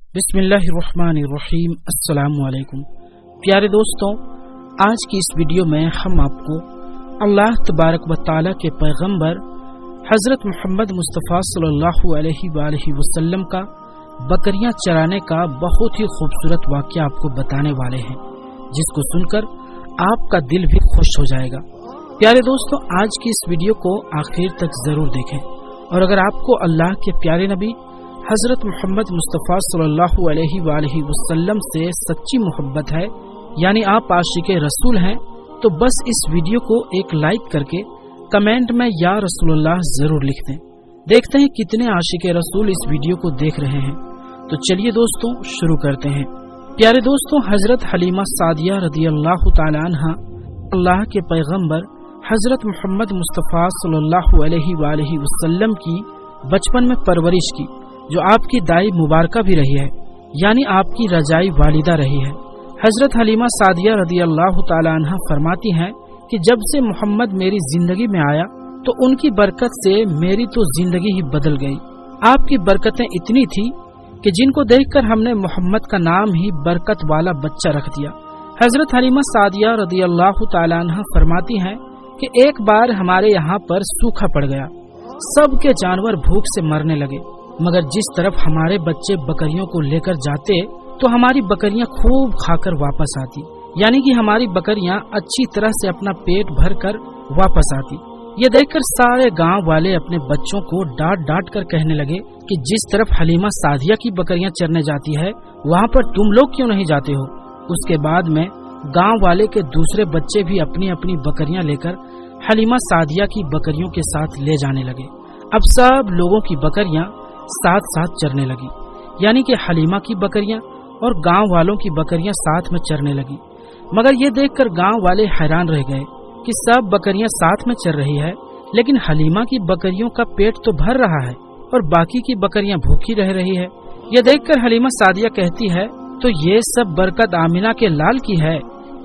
बिस्मिल्लाहिर्रहमानिर्रहीम। अस्सलामु अलैकुम। प्यारे दोस्तों, आज की इस वीडियो में हम आपको अल्लाह तबारक व तआला के पैगंबर हजरत मोहम्मद मुस्तफ़ा सल्लल्लाहु अलैहि वसल्लम का बकरियां चराने का बहुत ही खूबसूरत वाक़या आपको बताने वाले हैं, जिसको सुनकर आपका दिल भी खुश हो जाएगा। प्यारे दोस्तों, आज की इस वीडियो को आखिर तक जरूर देखें, और अगर आपको अल्लाह के प्यारे नबी हजरत मोहम्मद मुस्तफ़ा सल्लल्लाहु अलैहि वसल्लम से सच्ची मोहब्बत है, यानी आप आशिक़े रसूल हैं, तो बस इस वीडियो को एक लाइक करके कमेंट में या रसूलुल्लाह जरूर लिख दें। देखते हैं कितने आशिक़े रसूल इस वीडियो को देख रहे हैं। तो चलिए दोस्तों, शुरू करते हैं। प्यारे दोस्तों, हजरत हलीमा सादिया रदियल्लाहु ताला अन्हा अल्लाह के पैगंबर हजरत मोहम्मद मुस्तफ़ा सल्लल्लाहु अलैहि वसल्लम की बचपन में परवरिश की, जो आपकी दाई मुबारका भी रही है, यानी आपकी रजाई वालिदा रही है। हजरत हलीमा सादिया रदियल्लाहु ताला अन्हा फरमाती हैं कि जब से मोहम्मद मेरी जिंदगी में आया तो उनकी बरकत से मेरी तो जिंदगी ही बदल गई। आपकी बरकतें इतनी थी कि जिनको देखकर हमने मोहम्मद का नाम ही बरकत वाला बच्चा रख दिया। हजरत हलीमा सादिया रदियल्लाहु ताला अन्हा फरमाती हैं कि एक बार हमारे यहाँ पर सूखा पड़ गया, सबके जानवर भूख से मरने लगे, मगर जिस तरफ हमारे बच्चे बकरियों को लेकर जाते तो हमारी बकरियां खूब खाकर वापस आती, यानी कि हमारी बकरियां अच्छी तरह से अपना पेट भर कर वापस आती। ये देखकर सारे गांव वाले अपने बच्चों को डांट डांट कर कहने लगे कि जिस तरफ हलीमा सादिया की बकरियां चरने जाती है, वहाँ पर तुम लोग क्यों नहीं जाते हो। उसके बाद में गांव वाले के दूसरे बच्चे भी अपनी अपनी बकरियां लेकर हलीमा सादिया की बकरियों के साथ ले जाने लगे। अब सब लोगों की बकरियां साथ साथ चरने लगी, यानी कि हलीमा की बकरियां और गांव वालों की बकरियां साथ में चरने लगी। मगर ये देखकर गांव वाले हैरान रह गए कि सब बकरियां साथ में चर रही है, लेकिन हलीमा की बकरियों का पेट तो भर रहा है और बाकी की बकरियां भूखी रह रही है। ये देखकर हलीमा सादिया कहती है, तो ये सब बरकत आमिना के लाल की है,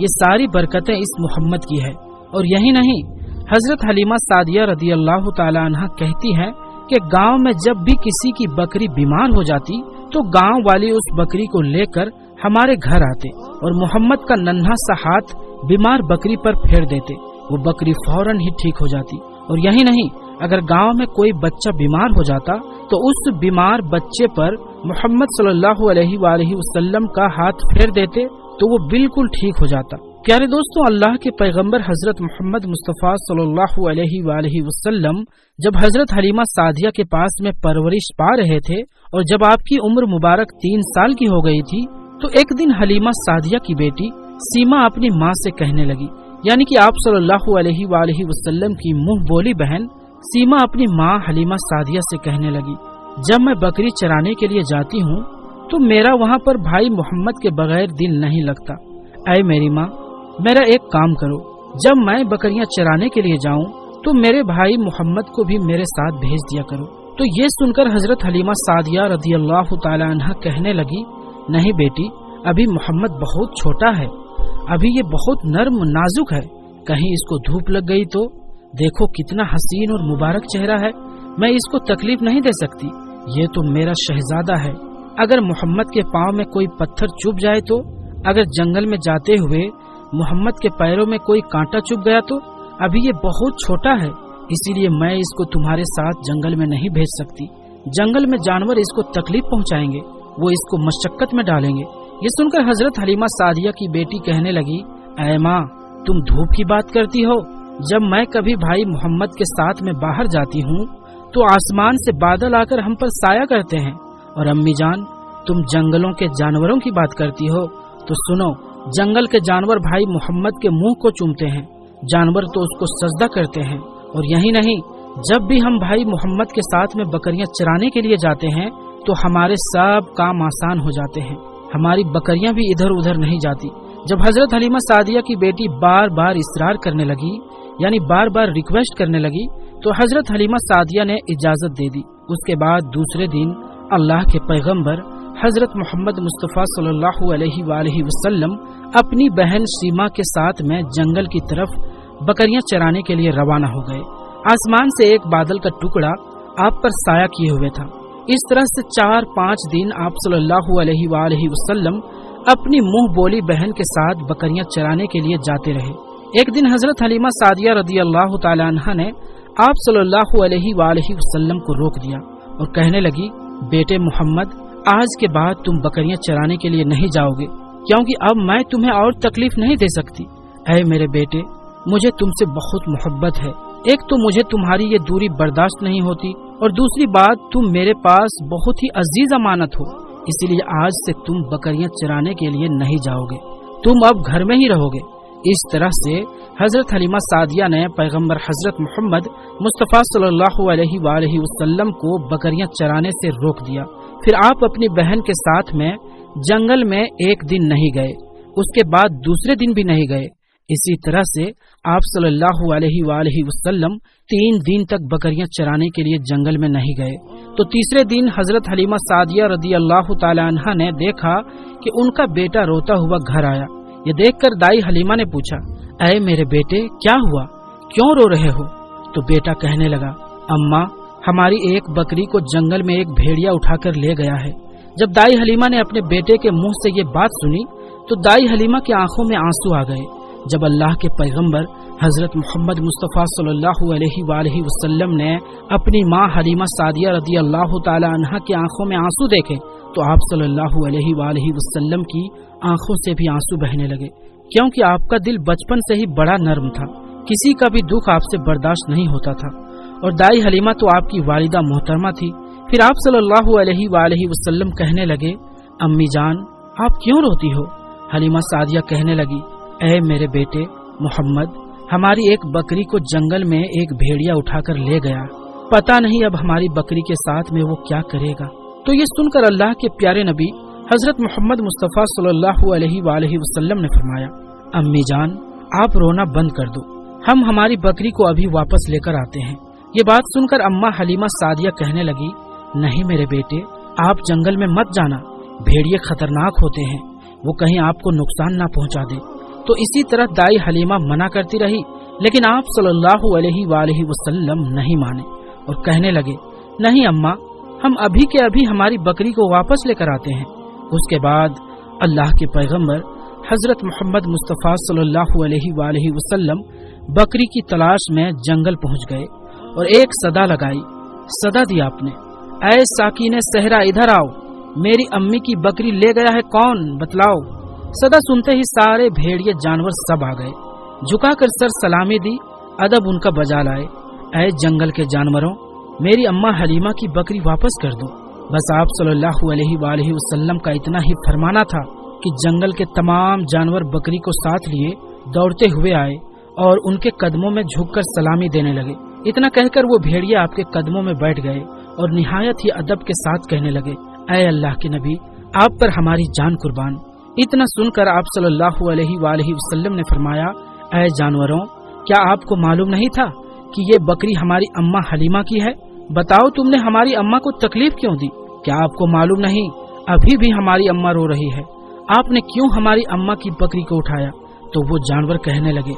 ये सारी बरकतें इस मोहम्मद की है। और यही नहीं, हजरत हलीमा सादिया रदियल्लाहु ताला अन्हा कहती है कि गांव में जब भी किसी की बकरी बीमार हो जाती तो गांव वाले उस बकरी को लेकर हमारे घर आते और मोहम्मद का नन्हा सा हाथ बीमार बकरी पर फेर देते, वो बकरी फौरन ही ठीक हो जाती। और यही नहीं, अगर गांव में कोई बच्चा बीमार हो जाता तो उस बीमार बच्चे पर मोहम्मद सल्लल्लाहु अलैहि वसल्लम का हाथ फेर देते तो वो बिल्कुल ठीक हो जाता। प्यारे दोस्तों, अल्लाह के पैगंबर हजरत मोहम्मद मुस्तफ़ा सल्लल्लाहु अलैहि वसल्लम जब हजरत हलीमा सादिया के पास में परवरिश पा रहे थे और जब आपकी उम्र मुबारक 3 साल की हो गई थी, तो एक दिन हलीमा सादिया की बेटी सीमा अपनी माँ से कहने लगी, यानी कि आप सल्लल्लाहु अलैहि वसल्लम की मुंह बोली बहन सीमा अपनी माँ हलीमा सादिया से कहने लगी, जब मैं बकरी चराने के लिए जाती हूँ तो मेरा वहाँ पर भाई मोहम्मद के बगैर दिल नहीं लगता। ऐ मेरी माँ, मेरा एक काम करो, जब मैं बकरियां चराने के लिए जाऊं तो मेरे भाई मोहम्मद को भी मेरे साथ भेज दिया करो। तो ये सुनकर हजरत हलीमा सादिया रदियल्लाहु ताला अन्हा कहने लगी, नहीं बेटी, अभी मोहम्मद बहुत छोटा है, अभी ये बहुत नर्म नाजुक है, कहीं इसको धूप लग गई तो देखो कितना हसीन और मुबारक चेहरा है, मैं इसको तकलीफ नहीं दे सकती, ये तो मेरा शहजादा है। अगर मोहम्मद के पाँव में कोई पत्थर चुभ जाए तो, अगर जंगल में जाते हुए मोहम्मद के पैरों में कोई कांटा चुभ गया तो, अभी ये बहुत छोटा है, इसीलिए मैं इसको तुम्हारे साथ जंगल में नहीं भेज सकती, जंगल में जानवर इसको तकलीफ पहुंचाएंगे, वो इसको मशक्कत में डालेंगे। ये सुनकर हजरत हलीमा सादिया की बेटी कहने लगी, ऐ माँ, तुम धूप की बात करती हो, जब मैं कभी भाई मोहम्मद के साथ में बाहर जाती हूँ तो आसमान से बादल आकर हम पर साया करते हैं, और अम्मी जान, तुम जंगलों के जानवरों की बात करती हो, तो सुनो, जंगल के जानवर भाई मोहम्मद के मुंह को चूमते हैं, जानवर तो उसको सजदा करते हैं। और यही नहीं, जब भी हम भाई मोहम्मद के साथ में बकरियां चराने के लिए जाते हैं तो हमारे सब काम आसान हो जाते हैं, हमारी बकरियां भी इधर उधर नहीं जाती। जब हजरत हलीमा सादिया की बेटी बार बार इसरार करने लगी, यानी बार बार रिक्वेस्ट करने लगी, तो हजरत हलीमा सादिया ने इजाजत दे दी। उसके बाद दूसरे दिन अल्लाह के पैगंबर हजरत मोहम्मद मुस्तफ़ा सल्लल्लाहु अलैहि वसल्लम अपनी बहन सीमा के साथ में जंगल की तरफ बकरियां चराने के लिए रवाना हो गए। आसमान से एक बादल का टुकड़ा आप पर साया किए हुए था, इस तरह से 4-5 दिन आप सल्लल्लाहु अलैहि वआलैहि वसल्लम अपनी मुंह बोली बहन के साथ बकरियां चराने के लिए जाते रहे। एक दिन हजरत हलीमा सादिया रदियल्लाहु ताला अन्हा ने आप सल्लल्लाहु अलैहि वआलैहि वसल्लम को रोक दिया और कहने लगी, बेटे मोहम्मद, आज के बाद तुम बकरियां चराने के लिए नहीं जाओगे, क्योंकि अब मैं तुम्हें और तकलीफ नहीं दे सकती। ऐ मेरे बेटे, मुझे तुमसे बहुत मोहब्बत है। एक तो मुझे तुम्हारी ये दूरी बर्दाश्त नहीं होती और दूसरी बात तुम मेरे पास बहुत ही अजीज अमानत हो, इसीलिए आज से तुम बकरियां चराने के लिए नहीं जाओगे, तुम अब घर में ही रहोगे। इस तरह से हजरत हलीमा सादिया ने पैगंबर हजरत मोहम्मद मुस्तफ़ा सल्लल्लाहु अलैहि वसल्लम को बकरियां चराने से रोक दिया। फिर आप अपनी बहन के साथ में जंगल में एक दिन नहीं गए, उसके बाद दूसरे दिन भी नहीं गए। इसी तरह से आप सल्लल्लाहु अलैहि वसल्लम 3 दिन तक बकरियां चराने के लिए जंगल में नहीं गए। तो तीसरे दिन हजरत हलीमा सादिया रदियल्लाहु ताला अन्हा ने देखा कि उनका बेटा रोता हुआ घर आया। ये देखकर दाई हलीमा ने पूछा, ऐ मेरे बेटे, क्या हुआ, क्यों रो रहे हो? तो बेटा कहने लगा, अम्मा, हमारी एक बकरी को जंगल में एक भेड़िया उठाकर ले गया है। जब दाई हलीमा ने अपने बेटे के मुंह से ये बात सुनी तो दाई हलीमा की आंखों में आंसू आ गए। जब अल्लाह के पैगंबर हजरत मोहम्मद मुस्तफ़ा सल्लल्लाहु अलैहि वसल्लम ने अपनी माँ हलीमा सादिया रदियल्लाहु ताला अन्हा की आंखों में आंसू देखे तो आप सल्लल्लाहु अलैहि वसल्लम की आंखों से भी आंसू बहने लगे, क्योंकि आपका दिल बचपन से ही बड़ा नर्म था, किसी का भी दुख आपसे बर्दाश्त नहीं होता था। और दाई हलीमा तो आपकी वालिदा मोहतरमा थी। फिर आप सल्लल्लाहु अलैहि वसल्लम कहने लगे, अम्मी जान, आप क्यों रोती हो? हलीमा सादिया कहने लगी, ऐ मेरे बेटे मोहम्मद, हमारी एक बकरी को जंगल में एक भेड़िया उठाकर ले गया, पता नहीं अब हमारी बकरी के साथ में वो क्या करेगा। तो ये सुनकर अल्लाह के प्यारे नबी हजरत मोहम्मद मुस्तफ़ा सल्लल्लाहु अलैहि वसल्लम ने फरमाया, अम्मी जान, आप रोना बंद कर दो, हम हमारी बकरी को अभी वापस लेकर आते हैं। ये बात सुनकर अम्मा हलीमा सादिया कहने लगी, नहीं मेरे बेटे, आप जंगल में मत जाना, भेड़िए खतरनाक होते हैं, वो कहीं आपको नुकसान ना पहुंचा दे। तो इसी तरह दाई हलीमा मना करती रही, लेकिन आप सल्लल्लाहु अलैहि वसल्लम नहीं माने और कहने लगे, नहीं अम्मा, हम अभी के अभी हमारी बकरी को वापस लेकर आते हैं। उसके बाद अल्लाह के पैगंबर हजरत मोहम्मद मुस्तफ़ा सल्लल्लाहु अलैहि वसल्लम बकरी की तलाश में जंगल पहुंच गए और एक सदा लगाई। सदा दी आपने, ऐ साकीने सहरा, इधर आओ, मेरी अम्मी की बकरी ले गया है कौन, बतलाओ। सदा सुनते ही सारे भेड़िए जानवर सब आ गए, झुकाकर सर सलामी दी, अदब उनका बजा लाए, ऐ जंगल के जानवरों, मेरी अम्मा हलीमा की बकरी वापस कर दो। बस आप सल्लल्लाहु अलैहि वसल्लम का इतना ही फरमाना था कि जंगल के तमाम जानवर बकरी को साथ लिए दौड़ते हुए आए और उनके कदमों में झुककर सलामी देने लगे। इतना कहकर वो भेड़िया आपके कदमों में बैठ गए और निहायत ही अदब के साथ कहने लगे, ऐ अल्लाह के नबी, आप पर हमारी जान कुर्बान। इतना सुनकर आप सल्लल्लाहु अलैहि वसल्लम ने फरमाया, ऐ जानवरों, क्या आपको मालूम नहीं था कि ये बकरी हमारी अम्मा हलीमा की है? बताओ, तुमने हमारी अम्मा को तकलीफ क्यों दी? क्या आपको मालूम नहीं अभी भी हमारी अम्मा रो रही है? आपने क्यों हमारी अम्मा की बकरी को उठाया? तो वो जानवर कहने लगे,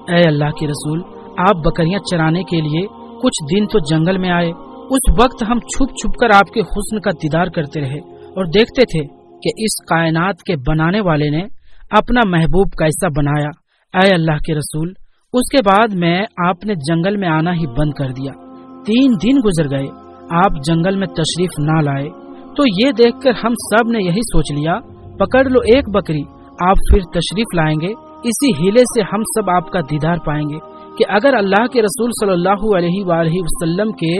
ऐ अल्लाह के रसूल, आप बकरियां चराने के लिए कुछ दिन तो जंगल में आए, उस वक्त हम छुप छुप कर आपके हुस्न का दीदार करते रहे और देखते थे कि इस कायनात के बनाने वाले ने अपना महबूब कैसा बनाया। ऐ अल्लाह के रसूल, उसके बाद में आपने जंगल में आना ही बंद कर दिया। 3 दिन गुजर गए, आप जंगल में तशरीफ ना लाए, तो ये देखकर हम सब ने यही सोच लिया, पकड़ लो एक बकरी, आप फिर तशरीफ लाएंगे, इसी हीले से हम सब आपका दीदार पाएंगे कि अगर अल्लाह के रसूल सल्लल्लाहु अलैहि वसल्लम के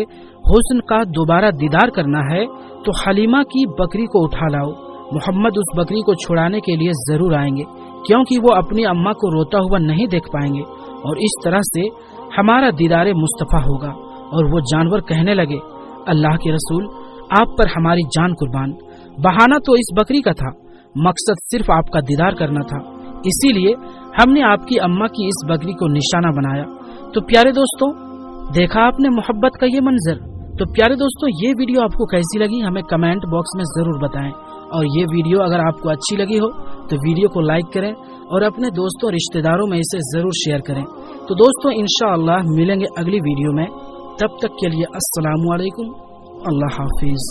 हुस्न का दोबारा दीदार करना है तो हलीमा की बकरी को उठा लाओ। मोहम्मद उस बकरी को छुड़ाने के लिए जरूर आएंगे, क्योंकि वो अपनी अम्मा को रोता हुआ नहीं देख पाएंगे और इस तरह से हमारा दीदारे मुस्तफ़ा होगा। और वो जानवर कहने लगे, अल्लाह के रसूल, आप पर हमारी जान कुर्बान। बहाना तो इस बकरी का था, मकसद सिर्फ आपका दीदार करना था, इसीलिए हमने आपकी अम्मा की इस बकरी को निशाना बनाया। तो प्यारे दोस्तों, देखा आपने मोहब्बत का ये मंजर। तो प्यारे दोस्तों, ये वीडियो आपको कैसी लगी हमें कमेंट बॉक्स में जरूर बताएं, और ये वीडियो अगर आपको अच्छी लगी हो तो वीडियो को लाइक करें और अपने दोस्तों रिश्तेदारों में इसे जरूर शेयर करें। तो दोस्तों, इंशाअल्लाह मिलेंगे अगली वीडियो में, तब तक के लिए अस्सलामु अलैकुम, अल्लाह हाफिज।